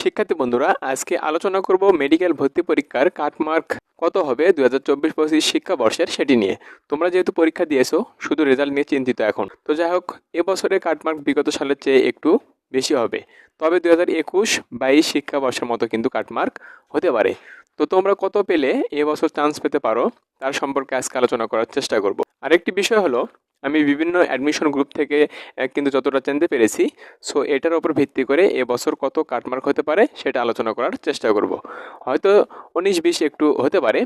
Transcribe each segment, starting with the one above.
শিক্ষার্থী বন্ধুরা, আজকে আলোচনা করব মেডিকেল ভর্তি পরীক্ষার কাটমার্ক কত হবে 2024-25 শিক্ষাবর্ষের সেটি নিয়ে। তোমরা যেহেতু পরীক্ষা দিয়েছো, শুধু রেজাল্ট নিয়ে চিন্তিত এখন। তো যাই হোক, এবছরের কাটমার্ক বিগত সালের চেয়ে একটু বেশি হবে, তবে 2021-22 শিক্ষাবর্ষের মতো কিন্তু কাটমার্ক হতে পারে। তো তোমরা কত পেলে এবছর চান্স পেতে পারো তার সম্পর্কে আজকে আলোচনা করার চেষ্টা করব। আরেকটি বিষয় হলো, আমি বিভিন্ন অ্যাডমিশন গ্রুপ থেকে কিন্তু যতটা জানতে পেরেছি, সো এটার উপর ভিত্তি করে এবছর কত কাটমার্ক হতে পারে সেটা আলোচনা করার চেষ্টা করব। হয়তো 19-20 একটু হতে পারে।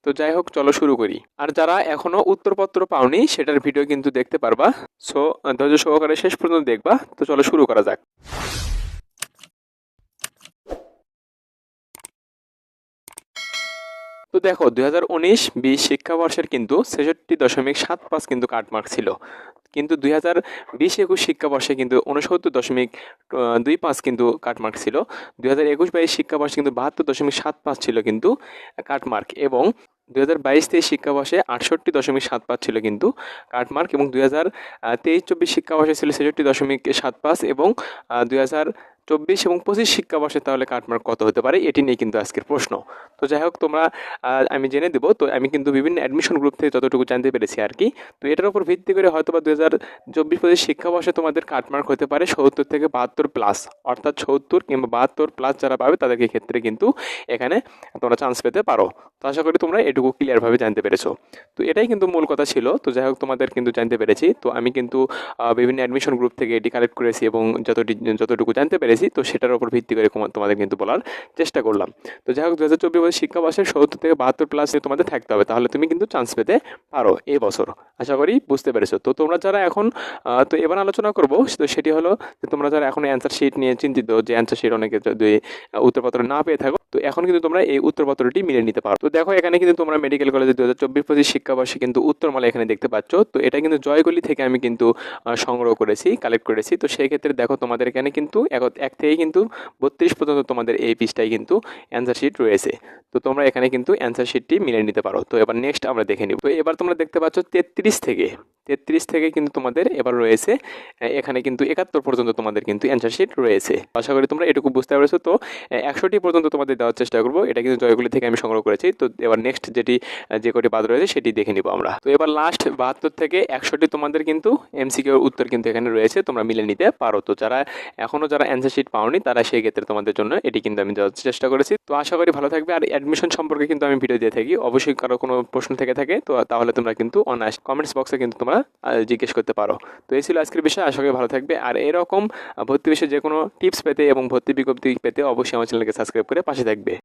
তো যাই হোক, চলো শুরু করি। আর যারা এখনো উত্তরপত্র পাওনি সেটার ভিডিও কিন্তু দেখতে পারবা, সো ধৈর্য সহকারে শেষ পর্যন্ত দেখবা। তো চলো শুরু করা যাক। তো দেখো, 2019-20 শিক্ষাবর্ষের কিন্তু 66.75 কিন্তু কাটমার্ক ছিল, কিন্তু 2020-21 শিক্ষাবর্ষে কিন্তু 69.25 কিন্তু কাটমার্ক ছিল। 2021-22 শিক্ষাবর্ষে কিন্তু 72.75 ছিল কিন্তু কাটমার্ক, এবং 2022-23 শিক্ষাবর্ষে 68.75 ছিল কিন্তু কাটমার্ক, এবং 2023-24 শিক্ষাবর্ষে ছিল 66.75, এবং 2024 এবং 25 শিক্ষাবর্ষে তাহলে কাটমার্ক কত হতে পারে এটি নিয়ে কিন্তু আজকের প্রশ্ন। তো যাই হোক, তোমরা আমি জেনে দেবো। তো আমি কিন্তু বিভিন্ন অ্যাডমিশন গ্রুপ থেকে যতটুকু জানতে পেরেছি আর কি। তো এটার উপর ভিত্তি করে হয়তো বা 2024-25 শিক্ষাবর্ষে তোমাদের কাটমার্ক হতে পারে 70 থেকে 72 প্লাস, অর্থাৎ 70 কিংবা 72 প্লাস যারা পাবে তাদেরকে ক্ষেত্রে কিন্তু এখানে তোমরা চান্স পেতে পারো। তো আশা করি তোমরা এটুকু ক্লিয়ারভাবে জানতে পেরেছো। তো এটাই কিন্তু মূল কথা ছিল। তো যাই হোক, তোমাদের কিন্তু জানতে পেরেছি। তো আমি কিন্তু বিভিন্ন অ্যাডমিশন গ্রুপ থেকে এটি কালেক্ট করেছি, এবং যতটুকু জানতে পেরেছি তো সেটার উপর ভিত্তি করে তোমাদের কিন্তু বলার চেষ্টা করলাম। তো যাই হোক, 2024 শিক্ষাবর্ষের 70 থেকে 72 প্লাস তোমাদের থাকতে হবে, তাহলে তুমি কিন্তু চান্স পেতে পারো এই বছর। আশা করি বুঝতে পেরেছো। তো তোমরা যারা এখন তো এবার আলোচনা করবো, তো সেটি হলো যে তোমরা যারা এখন অ্যান্সার শিট নিয়ে চিন্তিত, যে অ্যান্সার শিট অনেকে যদি উত্তরপত্র না পেয়ে থাকো, তো এখন কিন্তু তোমরা এই উত্তরপত্রটি মিলে নিতে পারো। তো দেখো, এখানে কিন্তু তোমরা মেডিকেল কলেজে 2024-25 শিক্ষাবর্ষে কিন্তু উত্তরমালা এখানে দেখতে পাচ্ছ। তো এটা কিন্তু জয়গুলি থেকে আমি কিন্তু সংগ্রহ করেছি, কালেক্ট করেছি। তো সেই ক্ষেত্রে দেখো, তোমাদের এখানে কিন্তু এক থেকে কিন্তু 32 পর্যন্ত তোমাদের এই পিসটাই কিন্তু অ্যান্সার শিট রয়েছে। তো তোমরা এখানে কিন্তু অ্যান্সার শিটটি মিলে নিতে পারো। তো এবার নেক্সট আমরা দেখে নিব। তো এবার তোমরা দেখতে পাচ্ছ 33 থেকে কিন্তু তোমাদের এবার রয়েছে এখানে কিন্তু 71 পর্যন্ত তোমাদের কিন্তু অ্যান্সার শিট রয়েছে। আশা করি তোমরা এটুকু বুঝতে পেরেছো। তো 100টি পর্যন্ত তোমাদের দেওয়ার চেষ্টা করবো। এটা কিন্তু জয়গুলি থেকে আমি সংগ্রহ করেছি। তো এবার নেক্সট যে কটি বাদ রয়েছে সেটি দেখে নিব আমরা। তো এবার লাস্ট 72 থেকে 100টি তোমাদের কিন্তু এমসিকিউ উত্তর কিন্তু এখানে রয়েছে, তোমরা মিলে নিতে পারো। তো যারা অ্যান্সার শিট পাওনি তারা সেই ক্ষেত্রে তোমাদের জন্য এটি কিন্তু আমি দেওয়ার চেষ্টা করেছি। তো আশা করি ভালো থাকবে। আর অ্যাডমিশন সম্পর্কে কিন্তু আমি ভিডিও দিয়ে থাকি, অবশ্যই কারো কোনো প্রশ্ন থেকে থাকে তো তাহলে তোমরা কিন্তু অনায়াস কমেন্টস বক্সে কিন্তু তোমরা জিজ্ঞেস করতে পারো। তো এই ছিল আজকের বিষয়। আশা করি ভালো থাকবে। আর এরকম ভর্তি বিষয়ে যে কোনো টিপস পেতে এবং ভর্তি বিজ্ঞপ্তি পেতে অবশ্যই আমার চ্যানেলকে সাবস্ক্রাইব করে পাশে থাকবে।